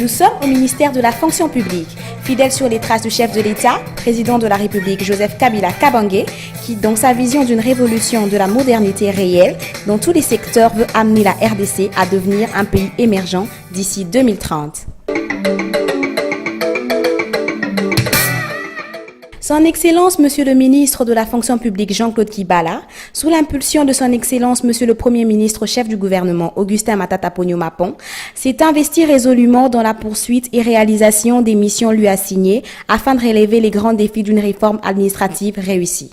Nous sommes au ministère de la fonction publique, fidèle sur les traces du chef de l'État, président de la République Joseph Kabila Kabange, qui, dans sa vision d'une révolution de la modernité réelle, dans tous les secteurs, veut amener la RDC à devenir un pays émergent d'ici 2030. Son Excellence, Monsieur le ministre de la fonction publique Jean-Claude Kibala, sous l'impulsion de Son Excellence, Monsieur le Premier ministre chef du gouvernement Augustin Matata Ponyo Mapon, s'est investi résolument dans la poursuite et réalisation des missions lui assignées afin de relever les grands défis d'une réforme administrative réussie.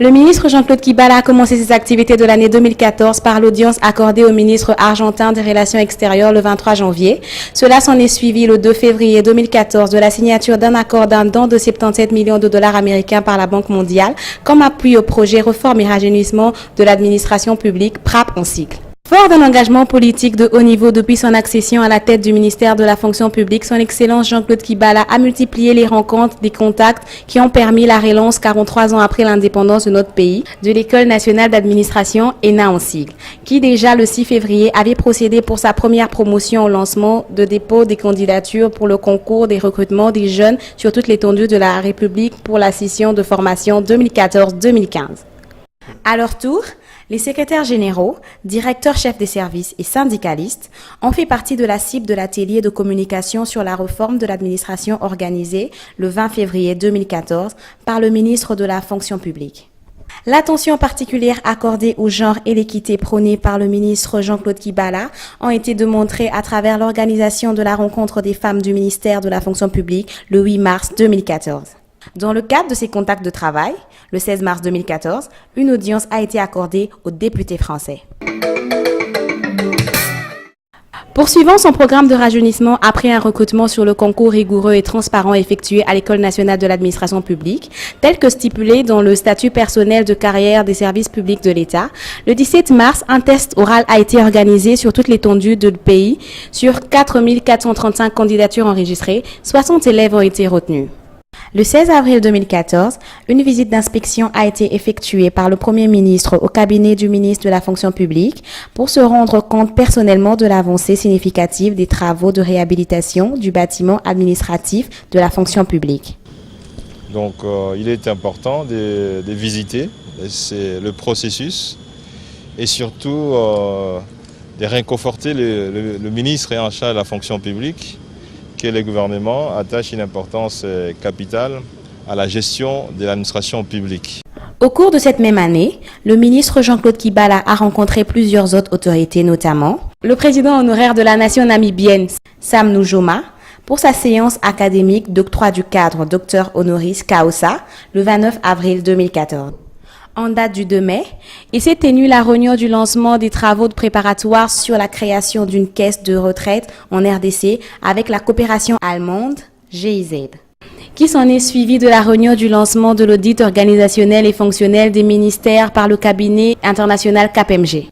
Le ministre Jean-Claude Kibala a commencé ses activités de l'année 2014 par l'audience accordée au ministre argentin des Relations extérieures le 23 janvier. Cela s'en est suivi le 2 février 2014 de la signature d'un accord d'un don de 77 millions de dollars américains par la Banque mondiale comme appui au projet Réforme et rajeunissement de l'administration publique, PRAP en cycle. Fort d'un engagement politique de haut niveau depuis son accession à la tête du ministère de la fonction publique, son Excellence Jean-Claude Kibala a multiplié les rencontres, des contacts qui ont permis la relance 43 ans après l'indépendance de notre pays de l'École nationale d'administration, ENA en sigle, qui déjà le 6 février avait procédé pour sa première promotion au lancement de dépôt des candidatures pour le concours des recrutements des jeunes sur toute l'étendue de la République pour la session de formation 2014-2015. À leur tour, les secrétaires généraux, directeurs chefs des services et syndicalistes ont fait partie de la cible de l'atelier de communication sur la réforme de l'administration organisé le 20 février 2014 par le ministre de la fonction publique. L'attention particulière accordée au genre et l'équité prônée par le ministre Jean-Claude Kibala ont été démontrées à travers l'organisation de la rencontre des femmes du ministère de la fonction publique le 8 mars 2014. Dans le cadre de ces contacts de travail, le 16 mars 2014, une audience a été accordée aux députés français. Poursuivant son programme de rajeunissement après un recrutement sur le concours rigoureux et transparent effectué à l'École nationale de l'administration publique, tel que stipulé dans le statut personnel de carrière des services publics de l'État, le 17 mars, un test oral a été organisé sur toute l'étendue du pays. Sur 4 435 candidatures enregistrées, 60 élèves ont été retenus. Le 16 avril 2014, une visite d'inspection a été effectuée par le Premier ministre au cabinet du ministre de la fonction publique pour se rendre compte personnellement de l'avancée significative des travaux de réhabilitation du bâtiment administratif de la fonction publique. Donc il est important de visiter le processus et surtout de réconforter le ministre en charge de la fonction publique que le gouvernement attache une importance capitale à la gestion de l'administration publique. Au cours de cette même année, le ministre Jean-Claude Kibala a rencontré plusieurs autres autorités, notamment le président honoraire de la nation namibienne, Sam Nujoma, pour sa séance académique d'octroi du cadre Dr Honoris Causa le 29 avril 2014. En date du 2 mai, il s'est tenu la réunion du lancement des travaux préparatoires sur la création d'une caisse de retraite en RDC avec la coopération allemande GIZ, qui s'en est suivi de la réunion du lancement de l'audit organisationnel et fonctionnel des ministères par le cabinet international KPMG.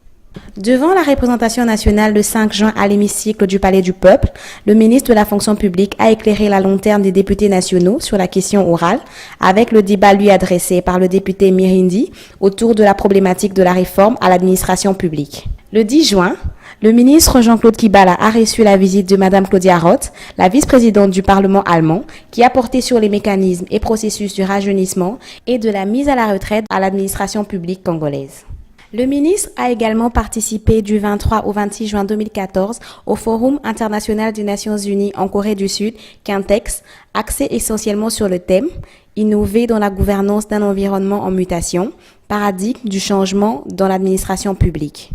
Devant la représentation nationale le 5 juin à l'hémicycle du Palais du Peuple, le ministre de la fonction publique a éclairé la lanterne des députés nationaux sur la question orale, avec le débat lui adressé par le député Mirindi autour de la problématique de la réforme à l'administration publique. Le 10 juin, le ministre Jean-Claude Kibala a reçu la visite de Mme Claudia Roth, la vice-présidente du Parlement allemand, qui a porté sur les mécanismes et processus du rajeunissement et de la mise à la retraite à l'administration publique congolaise. Le ministre a également participé du 23 au 26 juin 2014 au Forum international des Nations Unies en Corée du Sud, Quintex, axé essentiellement sur le thème « Innover dans la gouvernance d'un environnement en mutation, paradigme du changement dans l'administration publique ».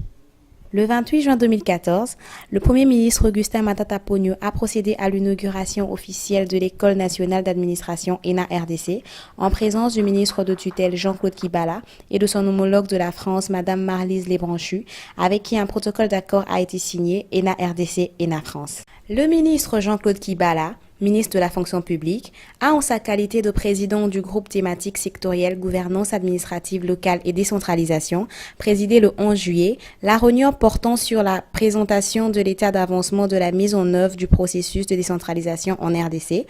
Le 28 juin 2014, le Premier ministre Augustin Matata Ponyo a procédé à l'inauguration officielle de l'École nationale d'administration ENA-RDC en présence du ministre de tutelle Jean-Claude Kibala et de son homologue de la France, Mme Marlise Lebranchu, avec qui un protocole d'accord a été signé ENA-RDC, ENA-France. Le ministre Jean-Claude Kibala, ministre de la fonction publique, a en sa qualité de président du groupe thématique sectoriel gouvernance administrative locale et décentralisation, présidé le 11 juillet, la réunion portant sur la présentation de l'état d'avancement de la mise en œuvre du processus de décentralisation en RDC,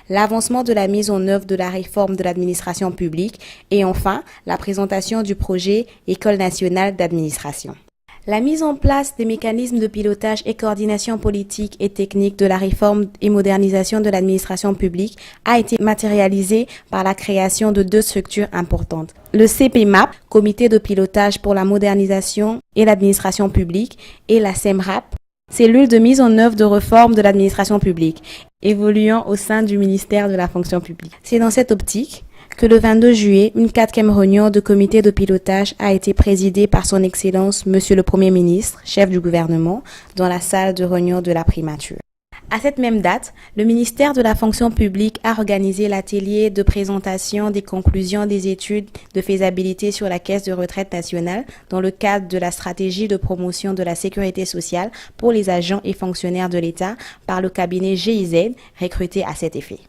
l'avancement de la mise en œuvre de la réforme de l'administration publique et enfin la présentation du projet École nationale d'administration. La mise en place des mécanismes de pilotage et coordination politique et technique de la réforme et modernisation de l'administration publique a été matérialisée par la création de 2 structures importantes. Le CPMAP, Comité de pilotage pour la modernisation et l'administration publique, et la CEMRAP, cellule de mise en œuvre de réforme de l'administration publique, évoluant au sein du ministère de la fonction publique. C'est dans cette optique que le 22 juillet, une 4e réunion de comité de pilotage a été présidée par son Excellence Monsieur le Premier ministre, chef du gouvernement, dans la salle de réunion de la primature. À cette même date, le ministère de la fonction publique a organisé l'atelier de présentation des conclusions des études de faisabilité sur la Caisse de retraite nationale dans le cadre de la stratégie de promotion de la sécurité sociale pour les agents et fonctionnaires de l'État par le cabinet GIZ recruté à cet effet.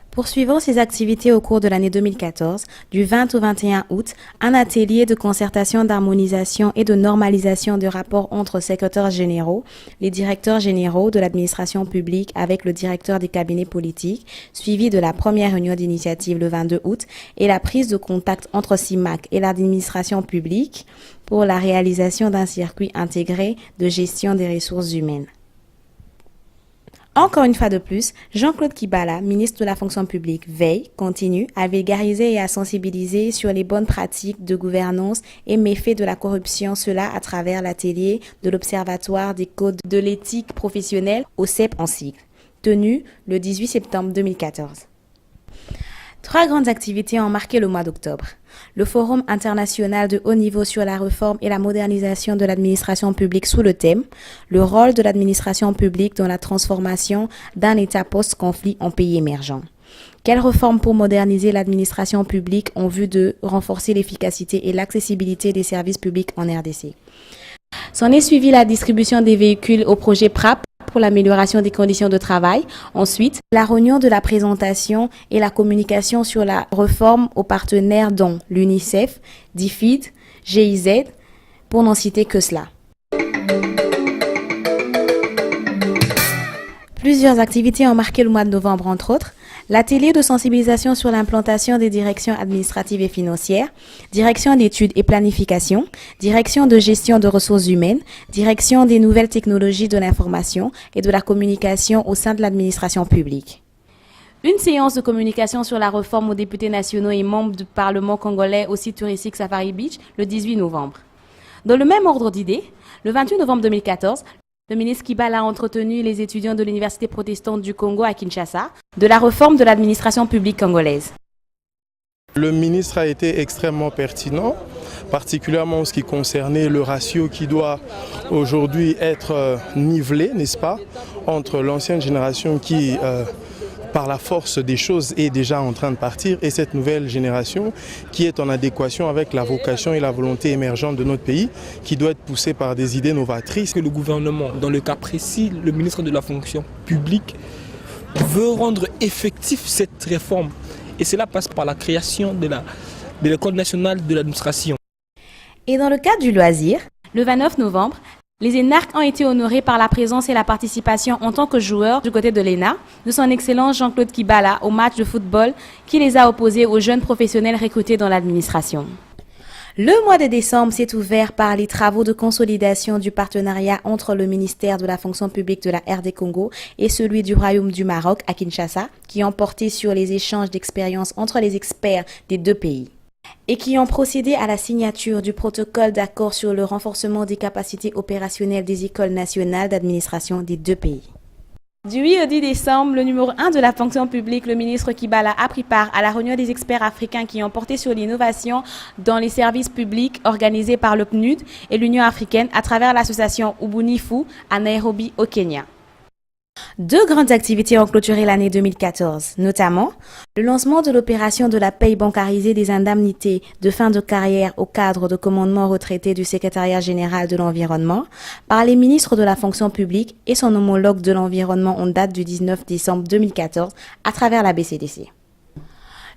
Poursuivant ses activités au cours de l'année 2014, du 20 au 21 août, un atelier de concertation d'harmonisation et de normalisation de rapports entre secrétaires généraux, les directeurs généraux de l'administration publique avec le directeur des cabinets politiques, suivi de la première réunion d'initiative le 22 août et la prise de contact entre CIMAC et l'administration publique pour la réalisation d'un circuit intégré de gestion des ressources humaines. Encore une fois de plus, Jean-Claude Kibala, ministre de la fonction publique, veille, continue à vulgariser et à sensibiliser sur les bonnes pratiques de gouvernance et méfaits de la corruption, cela à travers l'atelier de l'Observatoire des codes de l'éthique professionnelle, OCEP en sigle, tenu le 18 septembre 2014. 3 grandes activités ont marqué le mois d'octobre. Le Forum international de haut niveau sur la réforme et la modernisation de l'administration publique sous le thème « Le rôle de l'administration publique dans la transformation d'un État post-conflit en pays émergent ». Quelles réformes pour moderniser l'administration publique en vue de renforcer l'efficacité et l'accessibilité des services publics en RDC? S'en est suivi la distribution des véhicules au projet PRAP pour l'amélioration des conditions de travail. Ensuite, la réunion de la présentation et la communication sur la réforme aux partenaires dont l'UNICEF, DFID, GIZ, pour n'en citer que cela. Plusieurs activités ont marqué le mois de novembre, entre autres. L'atelier de sensibilisation sur l'implantation des directions administratives et financières, direction d'études et planification, direction de gestion de ressources humaines, direction des nouvelles technologies de l'information et de la communication au sein de l'administration publique. Une séance de communication sur la réforme aux députés nationaux et membres du Parlement congolais au site touristique Safari Beach le 18 novembre. Dans le même ordre d'idées, le 28 novembre 2014, le ministre Kibala a entretenu les étudiants de l'Université protestante du Congo à Kinshasa de la réforme de l'administration publique congolaise. Le ministre a été extrêmement pertinent, particulièrement en ce qui concernait le ratio qui doit aujourd'hui être nivelé, n'est-ce pas, entre l'ancienne génération qui, par la force des choses, est déjà en train de partir et cette nouvelle génération qui est en adéquation avec la vocation et la volonté émergente de notre pays, qui doit être poussée par des idées novatrices. Que le gouvernement, dans le cas précis, le ministre de la fonction publique, veut rendre effectif cette réforme. Et cela passe par la création de l'École nationale de l'administration. Et dans le cadre du loisir, le 29 novembre, les énarques ont été honorés par la présence et la participation en tant que joueurs du côté de l'ENA de son Excellence Jean-Claude Kibala au match de football qui les a opposés aux jeunes professionnels recrutés dans l'administration. Le mois de décembre s'est ouvert par les travaux de consolidation du partenariat entre le ministère de la fonction publique de la RD Congo et celui du Royaume du Maroc à Kinshasa, qui ont porté sur les échanges d'expériences entre les experts des 2 pays. Et qui ont procédé à la signature du protocole d'accord sur le renforcement des capacités opérationnelles des écoles nationales d'administration des 2 pays. Du 8 au 10 décembre, le numéro 1 de la fonction publique, le ministre Kibala, a pris part à la réunion des experts africains qui ont porté sur l'innovation dans les services publics organisée par le PNUD et l'Union africaine à travers l'association Ubunifu à Nairobi au Kenya. 2 grandes activités ont clôturé l'année 2014, notamment le lancement de l'opération de la paye bancarisée des indemnités de fin de carrière au cadre de commandement retraité du Secrétariat général de l'environnement par les ministres de la fonction publique et son homologue de l'environnement en date du 19 décembre 2014 à travers la BCDC.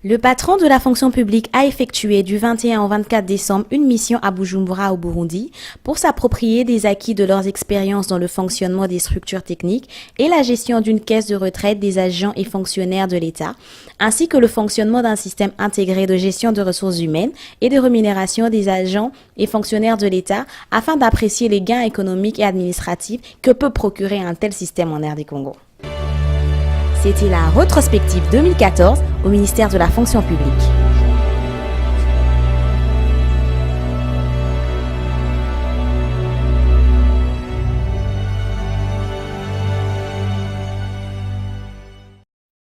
Le patron de la fonction publique a effectué du 21 au 24 décembre une mission à Bujumbura au Burundi pour s'approprier des acquis de leurs expériences dans le fonctionnement des structures techniques et la gestion d'une caisse de retraite des agents et fonctionnaires de l'État, ainsi que le fonctionnement d'un système intégré de gestion de ressources humaines et de rémunération des agents et fonctionnaires de l'État afin d'apprécier les gains économiques et administratifs que peut procurer un tel système en RD Congo. C'était la rétrospective 2014 au ministère de la fonction publique.